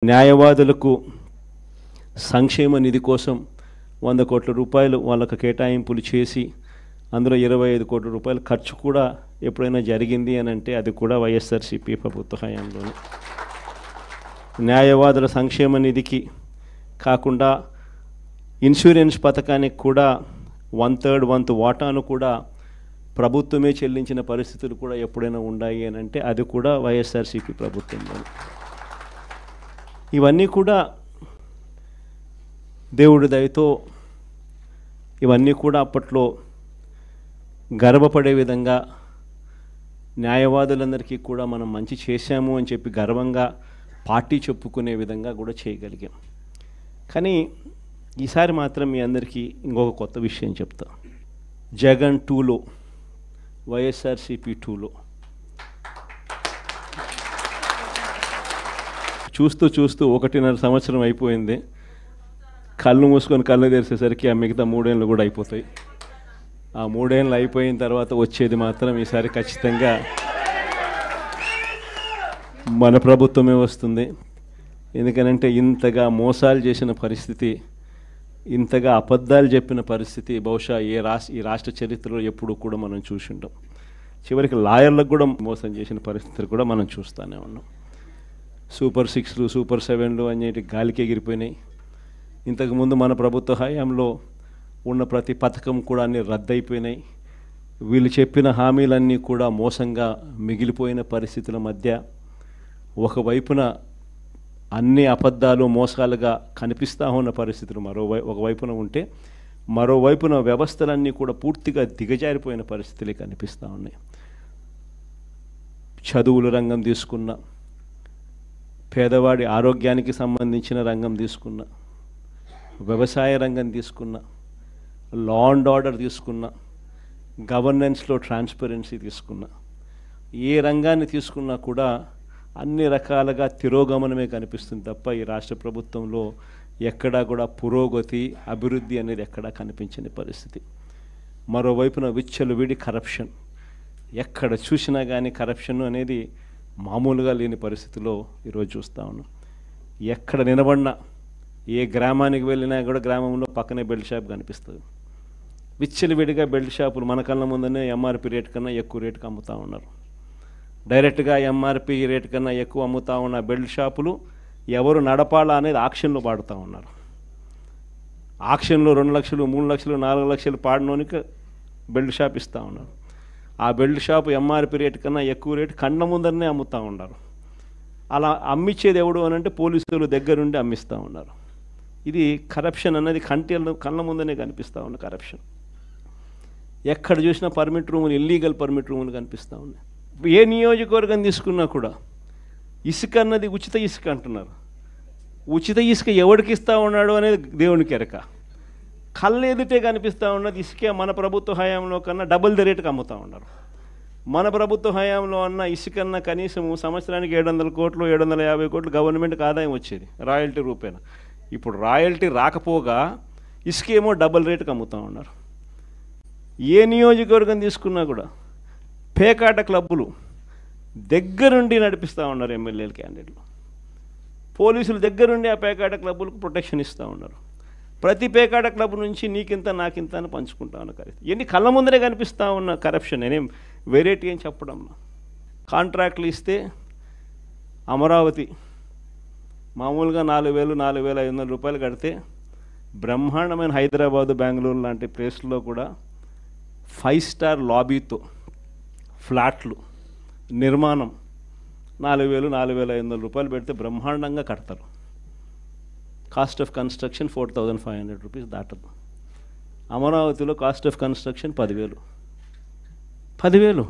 న్యాయవాదులకు సంక్షేమ నిధి కోసం 100 కోట్ల రూపాయలు వాళ్ళకు కేటాయింపులు చేసి అందులో 25 కోట్ల రూపాయలు ఖర్చు కూడా ఎప్పుడైనా జరిగింది అని అంటే అది కూడా వైఎస్ఆర్సీపీ ప్రభుత్వ హయాంలోనే. న్యాయవాదుల సంక్షేమ నిధికి కాకుండా ఇన్సూరెన్స్ పథకానికి కూడా 1/3 వంతు వాటాను కూడా ప్రభుత్వమే చెల్లించిన పరిస్థితులు కూడా ఎప్పుడైనా ఉన్నాయి అని అంటే అది కూడా వైఎస్ఆర్సీపీ ప్రభుత్వంలోనే. ఇవన్నీ కూడా దేవుడి దయతో ఇవన్నీ కూడా అప్పట్లో గర్వపడే విధంగా న్యాయవాదులందరికీ కూడా మనం మంచి చేశాము అని చెప్పి గర్వంగా పార్టీ చెప్పుకునే విధంగా కూడా చేయగలిగాం. కానీ ఈసారి మాత్రం మీ అందరికీ ఇంకొక కొత్త విషయం చెప్తా. జగన్ 2లో వైఎస్ఆర్సీపీ 2లో చూస్తూ 1.5 సంవత్సరం అయిపోయింది. కళ్ళు మూసుకొని కళ్ళు తెరిచేసరికి ఆ మిగతా 3 ఏళ్ళు కూడా అయిపోతాయి. ఆ 3 ఏళ్ళు అయిపోయిన తర్వాత వచ్చేది మాత్రం ఈసారి ఖచ్చితంగా మన ప్రభుత్వమే వస్తుంది. ఎందుకనంటే ఇంతగా మోసాలు చేసిన పరిస్థితి, ఇంతగా అబద్ధాలు చెప్పిన పరిస్థితి బహుశా ఈ రాష్ట్ర చరిత్రలో ఎప్పుడు కూడా మనం చూసి ఉంటాం. చివరికి లాయర్లకు కూడా మోసం చేసిన పరిస్థితులు కూడా మనం చూస్తూనే ఉన్నాం. సూపర్ 6లు సూపర్ 7లు అనేటి గాలికి ఎగిరిపోయినాయి. ఇంతకుముందు మన ప్రభుత్వ హయాంలో ఉన్న ప్రతి పథకం కూడా అన్నీ రద్దయిపోయినాయి. వీళ్ళు చెప్పిన హామీలన్నీ కూడా మోసంగా మిగిలిపోయిన పరిస్థితుల మధ్య ఒకవైపున అన్ని అబద్ధాలు మోసాలుగా కనిపిస్తూ ఉన్న పరిస్థితులు ఒకవైపున ఉంటే మరోవైపున వ్యవస్థలన్నీ కూడా పూర్తిగా దిగజారిపోయిన పరిస్థితులే కనిపిస్తూ ఉన్నాయి. చదువుల రంగం తీసుకున్న, పేదవాడి ఆరోగ్యానికి సంబంధించిన రంగం తీసుకున్న, వ్యవసాయ రంగం తీసుకున్న, లా అండ్ ఆర్డర్ తీసుకున్న, గవర్నెన్స్లో ట్రాన్స్పరెన్సీ తీసుకున్న, ఏ రంగాన్ని తీసుకున్నా కూడా అన్ని రకాలుగా తిరోగమనమే కనిపిస్తుంది తప్ప ఈ రాష్ట్ర ప్రభుత్వంలో ఎక్కడా కూడా పురోగతి అభివృద్ధి అనేది ఎక్కడా కనిపించని పరిస్థితి. మరోవైపున విచ్చలవిడి కరప్షన్, ఎక్కడ చూసినా కానీ కరప్షన్ అనేది మామూలుగా లేని పరిస్థితిలో ఈరోజు చూస్తూ ఉన్నాం. ఎక్కడ నిలబడినా ఏ గ్రామానికి వెళ్ళినా కూడా గ్రామంలో పక్కనే బెల్ట్ షాప్ కనిపిస్తుంది. విచ్చలవిడిగా బెల్ట్ షాపులు మన కళ్ళ ముందనే ఎంఆర్పి రేట్ కన్నా ఎక్కువ రేటుకి అమ్ముతూ ఉన్నారు. డైరెక్ట్గా ఎంఆర్పి రేట్ కన్నా ఎక్కువ అమ్ముతూ ఉన్న బెల్ట్ షాపులు ఎవరు నడపాలా అనేది ఆక్షన్లో పాడుతూ ఉన్నారు. ఆక్షన్లో 2 లక్షలు 3 లక్షలు 4 లక్షలు పాడినోనికి బెల్ట్ షాప్ ఇస్తూ ఉన్నారు. ఆ బెల్ట్ షాప్ ఎంఆర్పి రేట్ కన్నా ఎక్కువ రేటు కళ్ళ ముందరనే అమ్ముతూ ఉన్నారు. అలా అమ్మిచ్చేది ఎవడు అని అంటే పోలీసులు దగ్గరుండి అమ్మిస్తూ ఉన్నారు. ఇది కరప్షన్ అన్నది కళ్ళ ముందనే కనిపిస్తూ ఉన్న కరప్షన్. ఎక్కడ చూసినా పర్మిట్ రూములు, ఇల్లీగల్ పర్మిట్ రూములు కనిపిస్తూ ఉన్నాయి. ఏ నియోజకవర్గం తీసుకున్నా కూడా ఇసుక అన్నది ఉచిత ఇసుక అంటున్నారు. ఉచిత ఇసుక ఎవరికి ఇస్తూ ఉన్నాడు అనేది దేవునికి ఎరక. కళ్ళు ఎదుటే కనిపిస్తూ ఉన్నది ఇసుకే మన ప్రభుత్వ హయాంలో కన్నా డబుల్ ద రేటుకి అమ్ముతూ ఉన్నారు. మన ప్రభుత్వ హయాంలో అన్న ఇసుకన్నా కనీసం సంవత్సరానికి 700 కోట్లు 750 కోట్లు గవర్నమెంట్కి ఆదాయం వచ్చేది రాయల్టీ రూపేణ. ఇప్పుడు రాయల్టీ రాకపోగా ఇసుకేమో డబుల్ రేటుకి అమ్ముతూ ఉన్నారు. ఏ నియోజకవర్గం తీసుకున్నా కూడా పేకాట క్లబ్బులు దగ్గరుండి నడిపిస్తూ ఉన్నారు ఎమ్మెల్యేల క్యాండిడేట్లు. పోలీసులు దగ్గరుండి ఆ పేకాట క్లబ్బులకు ప్రొటెక్షన్ ఇస్తూ ఉన్నారు. ప్రతి పేకాట క్లబ్ నుంచి నీకింత నాకింత అని పంచుకుంటా ఉన్న కరెక్ట్. ఎన్ని కళ్ళ ముందరే కనిపిస్తూ ఉన్న కరప్షన్. నేనేం వెరైటీ అని చెప్పడంలో కాంట్రాక్ట్లు ఇస్తే అమరావతి మామూలుగా 4,000 4,500 రూపాయలు కడితే బ్రహ్మాండమైన హైదరాబాదు బెంగళూరు లాంటి ప్లేస్లో కూడా 5 స్టార్ లాబీతో ఫ్లాట్లు నిర్మాణం 4,000 4,500 రూపాయలు పెడితే బ్రహ్మాండంగా కడతారు. కాస్ట్ ఆఫ్ కన్స్ట్రక్షన్ 4,500 రూపీస్ దాటదు. అమరావతిలో కాస్ట్ ఆఫ్ కన్స్ట్రక్షన్ 10,000 9